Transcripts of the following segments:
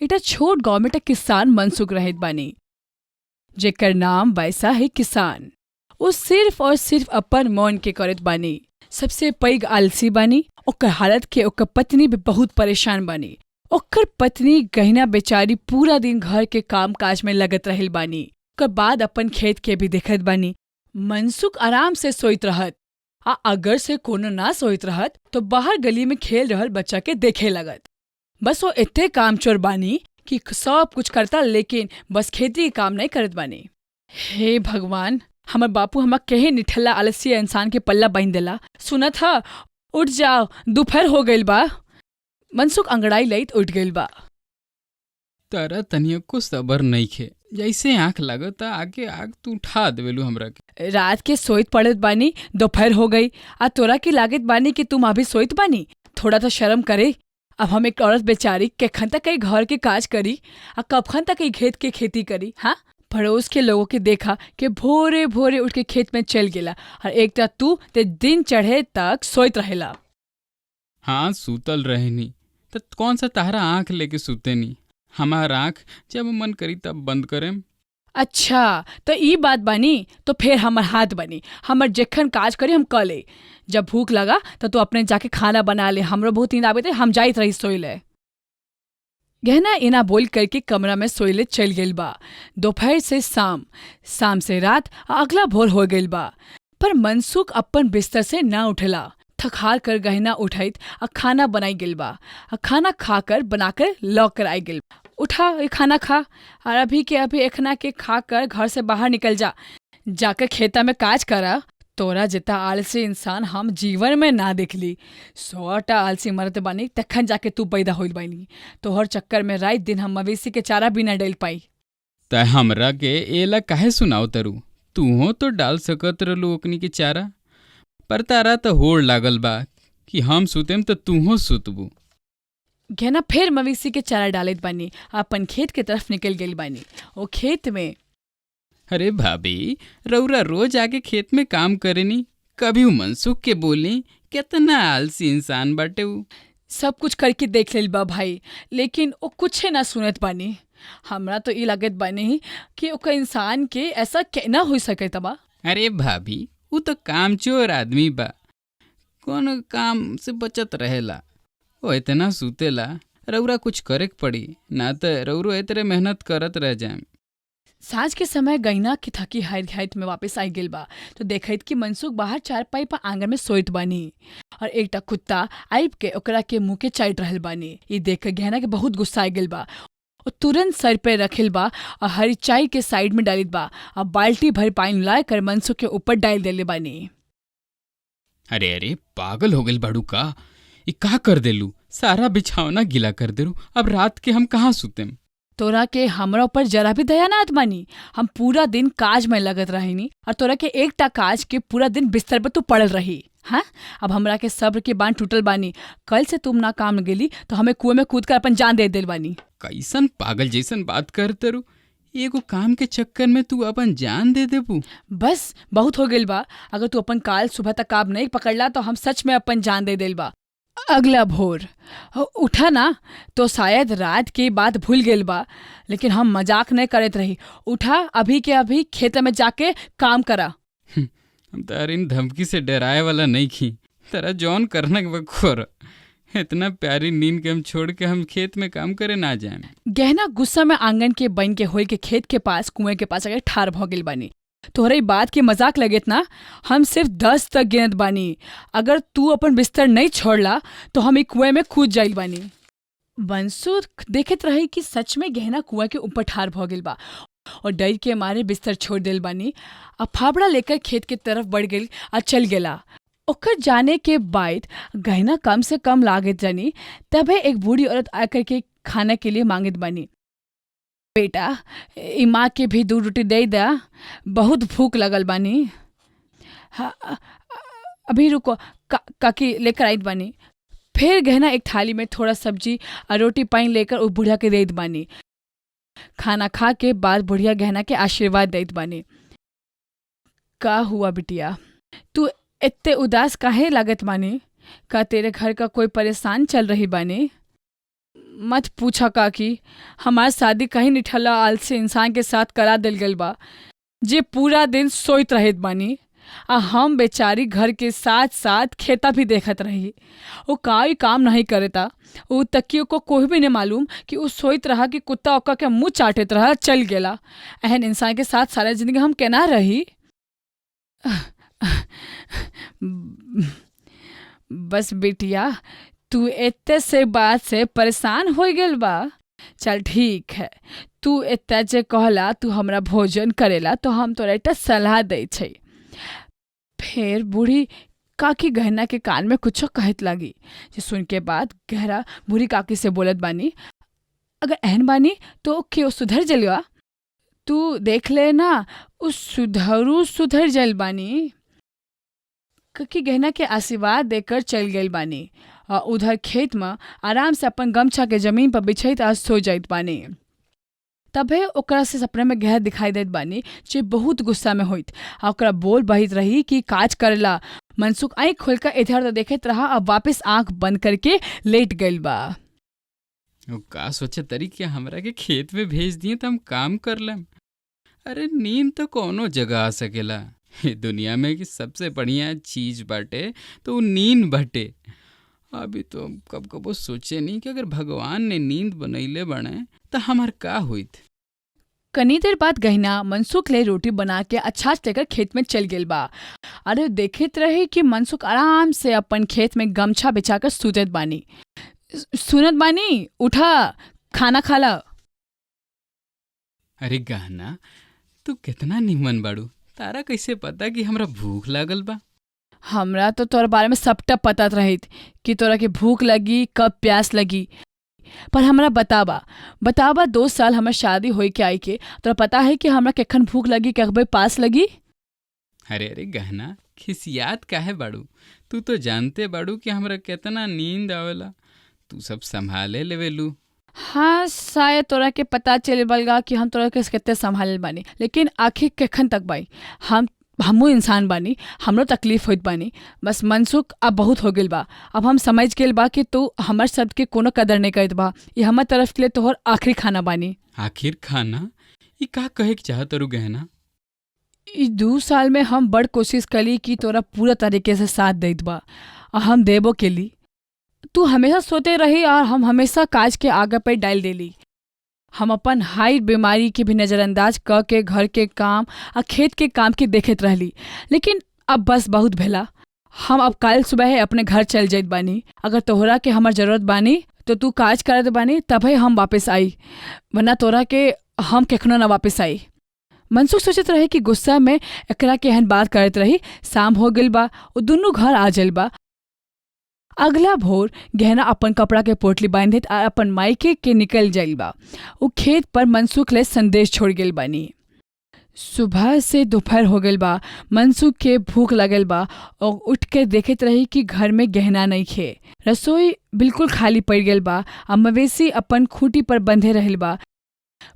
एटा छोट गांव में किसान मनसुख रहित बानी, जेकर नाम वैसा है किसान। वो सिर्फ और सिर्फ अपन मन के करत बानी। सबसे पैघ आलसी बानी। ओकर हालत के ओकर पत्नी भी बहुत परेशान बानी। ओकर पत्नी गहना बेचारी पूरा दिन घर के काम काज में लगत रहल बानी। ओकर बाद अपन खेत के भी देखत बानी। मनसुख आराम से सोइत रहत, आ अगर से कोनो ना सोइत रहत तो बाहर गली में खेल रहल बच्चा के देखे लगत। बस वो इतने कामचोर बानी कि सब कुछ करता, लेकिन बस खेती के काम नहीं करत बानी। हे भगवान, हमर बापू हमा कहे निठल्ला आलसी इंसान के पल्ला बांध देला। सुनत ह, उठ जाओ, दोपहर हो गइल बा। मनसुख अंगड़ाई लइत उठ गइल बा। तारा तनिया को सबर नइखे, जैसे आंख लागता आके आग तू उठा देवेलू हमरा के। रात के सोइत पड़त बानी, दोपहर हो गई, आ तोरा की लागत बानी कि तुम अभी सोइत बानी। थोड़ा तो शर्म करे। अब हम एक औरत बेचारी केखन तक कई घर के काज करी, आ कबखन तक कई खेत के खेती करी। हाँ, पड़ोस के लोगों के देखा कि भोरे भोरे उठ के खेत में चल गेला, और एक तू ते दिन चढ़े तक सोइत रहेला। हाँ, सूतल रहनी तो कौन सा तारा आंख लेके सूते नी। हमार आंख जब मन करी तब बंद करेम। अच्छा, तो ई बात बानी, तो फिर हमर हाथ बनी। हमर जेखन काज करी हम कर ले। जब भूख लगा तो तू अपने जाके खाना बना ले। हमरो बहुत नींद आवे थे, हम जाइत रही सोई ले। गहना इना बोल करके कमरा में सोइले चल गेल बा। दोपहर से शाम, शाम से रात, आ अगला भोर हो गइल बा। पर मनसुख अपन बिस्तर से ना उठला। थक कर गहना उठाइत आ खाना बनाई गेल बा। आ खाना खाकर बनाकर लौक कर आई गेल। उठा, ये खाना खा, और अभी के अभी एखना के खा कर घर से बाहर निकल जा। जाकर खेता में काज करा। तोरा जितना आलसी इंसान हम जीवन में ना देखली। 100टा आलसी मरत बानी, तखन जाके तू पैदा होइल बानी। तोहर चक्कर में रात दिन हम मवेशी के चारा भी ना डाल पाई। तय हमरा के एला काहे सुनाओ तरू। तूहो तो डाल सकत रहलू ओकनी के चारा, पर तारा तो होड़ लागल बा कि हम सुतेम तो तूहो सुतबू। गहना फिर मवेशी के चारा डालत बानी, अपन खेत के तरफ निकल गई बानी। वो खेत में, अरे भाभी, रउरा रोज आके खेत में काम करेनी, कभी उ मनसुख के बोली कितना आलसी इंसान बाटे उ। सब कुछ करके देख लेल बा भाई, लेकिन वो कुछ ना सुनत बानी। हमरा तो ई लागत बानी कि ओकर इंसान के ऐसा कहना हो सके तबा। अरे भाभी, उ तो कामचोर आदमी बा, कौन काम से बचत रहेला। वो इतना सुतेला, रउरा कुछ करे के पड़ी, ना तो रउरो इतरे मेहनत करत रह जाए। साँझ के समय गैना की थकी हाइट हाइट में वापस आई गेल बा, तो देखत कि मनसुख बाहर चारपाई पर आंगन में सोइत बानी, और एकटा कुत्ता आइब के ओकरा के मुंह के चाट रहल बानी। ये देख के गहना के बहुत गुस्सा आ गेल बा। वो तुरंत सर पे रखिल बा और हरी चाय के साइड में डालित बा, और बाल्टी भर पानी ला कर मनसुख के ऊपर डाल देले बानी। अरे अरे, पागल हो गइल बाड़ू का। ये का कर देलू, सारा बिछावना गीला कर देलू। अब रात के हम कहाँ सुतेम। तोरा के हमरा ऊपर जरा भी दया ना आत बानी। हम पूरा दिन काज में लगत रहीनी, और तोरा के एकटा काज के पूरा दिन बिस्तर पर तू पड़ल रही। हाँ, अब हमरा के सब्र के बांध टूटल बानी। कल से तुम ना काम गेली तो हमें कुएं में कूद कर अपन जान दे दिल बानी। कैसन पागल जैसन बात करते रू। एगो काम के चक्कर में तू अपन जान दे देबू। बस बहुत हो गेल बा। अगर तू अपन काल सुबह तक काम नहीं पकड़ला तो हम सच में अपन जान दे दिल बा। अगला भोर उठा ना तो शायद रात की बात भूल गेल बा, लेकिन हम मजाक नहीं करत रही। उठा, अभी के अभी खेत में जाके काम करा। हम तार इन धमकी से डराए वाला नहीं खी। तेरा जौन करना के बखोर। इतना प्यारी नींद के हम छोड़ के हम खेत में काम करे ना जाए। गहना गुस्सा में आंगन के बन के होल के खेत के पास कुएं के पास अगर ठार भ गेल बानी। तोहरे बात के मजाक लगेत ना, हम सिर्फ 10 तक गिनत बानी। अगर तू अपन बिस्तर नहीं छोड़ला तो हम एक कुएं में कूद जाइल बानी। मनसुख देखत रही कि सच में गहना कुएं के ऊपर ठार भ गेल बा, और डर के मारे बिस्तर छोड़ दिल बानी। अब फावड़ा लेकर खेत के तरफ बढ़ गई और चल गेला। ओकर जाने के बाद गहना कम से कम लागत जानी। तबे एक बूढ़ी औरत आकर के खाना के लिए मांगत बानी। बेटा, ई माँ के भी 2 रोटी दे दा, बहुत भूख लगल बानी। हाँ, अभी रुको, काकी लेकर आइत बानी। फिर गहना एक थाली में थोड़ा सब्जी और रोटी पानी लेकर उस बुढ़िया के देत बानी। खाना खा के बाद बुढ़िया गहना के आशीर्वाद देत बानी। का हुआ बिटिया, तू इतने उदास काहे लागत बानी? का तेरे घर का कोई परेशान चल रही बानी? मत पूछा काकी, हमार शादी कहीं निठल्ला आलसी इंसान के साथ करा दिल गइल बा जे पूरा दिन सोइत रहित बानी। आ हम बेचारी घर के साथ साथ खेता भी देखत रही। वो काई काम नहीं करेता। वो तकियो को कोई भी नहीं मालूम कि वो सोइत रहा कि कुत्ता ओका के मुंह चाटत रहा चल गेला। एहन इंसान के साथ सारा जिंदगी हम केना रही। बस बेटिया, तू एते से बात से परेशान हो गेल बा। चल ठीक है, तू एते जे कहला तू हमरा भोजन करेला तो हम तोरा एकटा सलाह दै छै। फिर बूढ़ी काकी गहना के कान में कुछ कहत लगी। जे सुन के बाद गहरा बूढ़ी काकी से बोलत बानी, अगर एहन बानी तो क्यों सुधर जलिया। तू देख ले ना, उस सुधर जल बानी। काकी गहना के आशीर्वाद देकर चल गई बानी। उधर खेत में आराम से अपन गमछा के जमीन पर बिछैत आ सो जाइत बानी। तबे ओकरा से सपने में गहर दिखाई देत बानी जे बहुत गुस्सा में होइत। आ ओकरा बोल बहित रही कि काज करेला। मनसुख आँख खोलकर इधर उधर देखत रहा। अब वापस आंख बंद करके लेट गइल बा। वो का सोचे तरी कि हमरा के खेत में भेज दिए तो हम काम कर लेम। अरे नींद तो कोनो जगह आ सकेला। ये दुनिया में कि सबसे बढ़िया चीज बाटे तो वो नींद बाटे। अभी तो कब कबो सोचे नहीं कि अगर भगवान ने नींद बनैले बने तो हमार का होइत। कनी देर बाद गहना मनसुख ले रोटी बना के अछाछ लेकर खेत में चल गेल बा। अरे देखत रही कि मनसुख आराम से अपन खेत में गमछा बिछाकर सुतत बानी। सुनत बानी, उठा खाना खाला। अरे गहना, तू कितना निमन बाड़ू। तारा कैसे पता कि हमरा भूख लागल बा। हमरा तो तोरा बारे में सबटा पता रहित कि तोरा के भूख लगी कब प्यास लगी। पर हमरा बतावा 2 साल हमार शादी होई के आई के तोरा पता है कि हमरा केखन भूख लगी कखबे पास लगी। अरे गहना, खिसियात काहे बाड़ू। तू तो जानते बाड़ू कि हमरा कितना नींद आवेला। तू सब संभाले लेवेलू। हाँ, शायद तोरा के पता चले बलगा कि हम तोरा के कितने संभाल बानी, लेकिन आखिर केखन तक बाई। हमू इंसान बानी, हमरो तकलीफ होइत बानी। बस मनसुख अब बहुत हो गेल बा। अब हम समझ गेल बा कि तू हमर शब्द के कोनो कदर नहीं करत बा। ये हमर तरफ के लिए तोहर आखिरी खाना बानी। आखिर खाना? ई का कहे के चाहत रू गहना? ई 2 साल में हम बड़ कोशिश कली कि तोरा पूरा तरीके से साथ देत बा और हम देबो केली। तू हमेशा सोते रही और हम हमेशा काज के आगे पे डाल देली। हम अपन हाई बीमारी के भी नज़रअंदाज क के घर के काम और खेत के काम के देखत रहली। लेकिन अब बस बहुत भेला। हम अब कल सुबह अपने घर चल जाइत बानी। अगर तोहरा के हमार जरूरत बानी तो तू काज करत बानी तभी हम वापस आई, वरना तोहरा के हम केखनो ना वापस आई। मनसुख सोचत रहे कि गुस्सा में एकरा के एहन बात करत रही। शाम हो गइल बा, वो दुनू घर आ जाइल बा। अगला भोर गहना अपन कपड़ा के पोटली बांधित आ अपन मायके के निकल जाइल बा। वो खेत पर मनसुख ले संदेश छोड़ गेल बानी। सुबह से दोपहर हो गइल बा। मनसुख के भूख लगल बा और उठ के देखत रही कि घर में गहना नहीं खे। रसोई बिल्कुल खाली पड़ गेल बा और मवेशी अपन खूंटी पर बंधे रहल बा।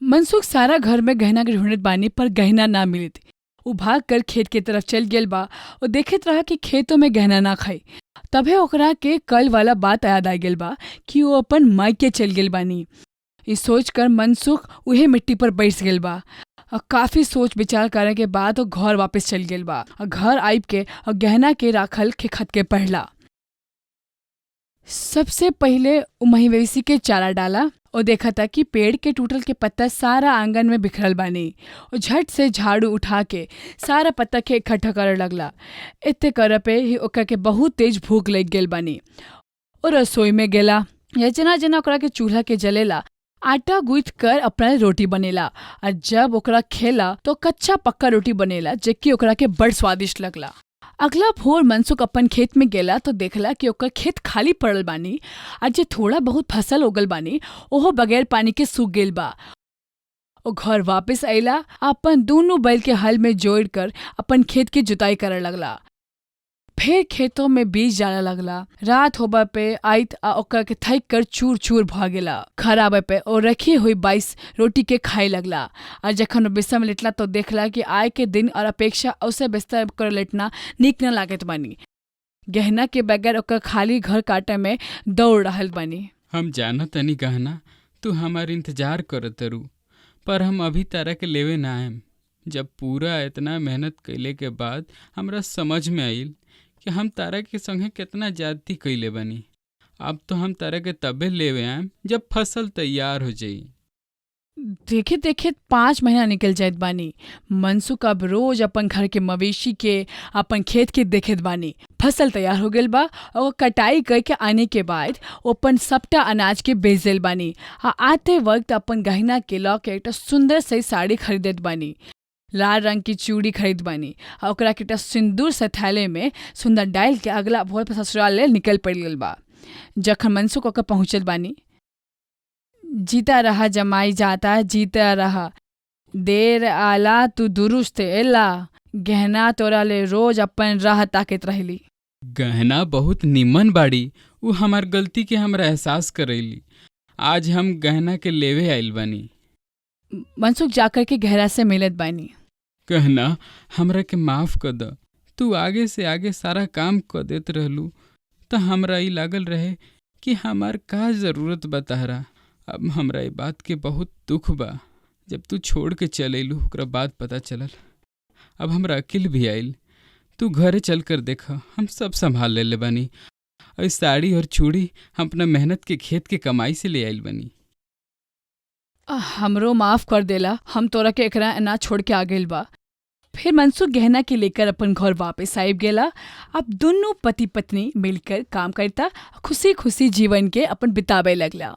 मनसुख सारा घर में गहना के ढूंढत बानी पर गहना ना मिलत। वो भाग कर खेत के तरफ चल गेल बा और देखत रहा कि खेतों में गहना ना खाई। तभे ओकरा के कल वाला बात याद आ गेल बा कि वो अपन मायके चल गेल बानी। ये सोच कर मनसुख उहे मिट्टी पर बैठ गेल बा और काफी सोच विचार करे के बाद वो घर वापस चल गेल बा और घर आइब के और गहना के राखल के खत के पढ़ला। सबसे पहले मवेशी के चारा डाला और देखा था कि पेड़ के टूटल के पत्ता सारा आंगन में बिखरल बानी। और झट से झाड़ू उठा के सारा पत्ता के इकट्ठा करे लगला। इतने करे पे ही ओकरा के बहुत तेज भूख लग गेल बानी। और रसोई में गेला। जना जना ओकरा के चूल्हा के जलेला आटा गूंथ कर अपना रोटी बनेला। और जब ओकरा खेला तो कच्चा पक्का रोटी बनेला जेकि ओकरा के बड़ स्वादिष्ट लगला। अगला भोर मनसुख अपन खेत में गेला तो देखला कि ओकर खेत खाली पड़ल बानी। और जे थोड़ा बहुत फसल उगल बानी ओहो बगैर पानी के सूख गेल बा। ओ घर वापस अइला, अपन दोनों बैल के हल में जोड़ कर अपन खेत की जुताई करे लगला। फिर खेतों में बीज डाले लगला। रात होबा पे आइत आ ओकर के थक कर चूर चूर भ गेला। घर आबे पे और रखी हुई 22 रोटी के खाए लगला। और जखन बिस्तर में लेटला तो देखला कि आय के दिन और अपेक्षा उसे बिस्तर कर लेटना नीक न लागत बानी। गहना के बगैर ओकर खाली घर काटे में दौड़ रहल बानी। हम जानत तनी गहना तू हमार इंतजार करत रू, पर हम अभी तारा के लेवे ना आएम। जब पूरा इतना मेहनत कैले के बाद हमरा समझ में आइल कि हम तारा के संगे कितना ज्यादती कैले बनी। अब तो हम तारा के तबे लेवे आएम जब फसल तैयार हो जाई। देखे देखे 5 महीना निकल जात बानी। मनसुख अब रोज अपन घर के मवेशी के अपन खेत के देखत बानी। फसल तैयार हो गइल बा और कटाई करके आने के बाद वो अपन सबटा अनाज के बेच दिल बानी। आते वक्त अपन गहना के लॉ के एक सुंदर सी साड़ी खरीदत बानी। लाल रंग की चूड़ी खरीद बानी और ओकरा के एकटा सिंदूर से थैले में सुंदर डाल के अगला भोर पर ससुराल ले निकल पड़ गइल बा। जखन मनसुख ओकर पहुँचल बानी, जीता रहा जमाई जाता जीता रहा, देर आला तू दुरुस्त एला, गहना तोरा ले रोज अपन राह ताकत रहली। गहना बहुत निमन बाड़ी, उ हमार गलती के हमरा एहसास करैली। आज हम गहना के लेवे आइल बानी। मनसुख जाकर के गहरा से मिलत बानी। गहना हमरा के माफ कर द। तू आगे से आगे सारा काम कर देत रहलू तो हमरा ई लागल रहे कि हमार का जरूरत बा तहरा। अब हमरा ई बात के बहुत दुख बा। जब तू छोड़ के चल अइलू ओकरा बाद पता चलल। अब हमरा अकिल भी आइल। तू घरे चल कर देख, हम सब संभाल लेले बानी। और साड़ी और चूड़ी हम अपना मेहनत के खेत के कमाई से ले आइल बानी। हमरो माफ कर देला, हम तोरा के एकरा ना छोड़ के आ गइल बा। फिर मनसुख गहना के लेकर अपन घर वापस आइब गेला। अब दोनों पति पत्नी मिलकर काम करता खुशी खुशी जीवन के अपन बितावे लगला।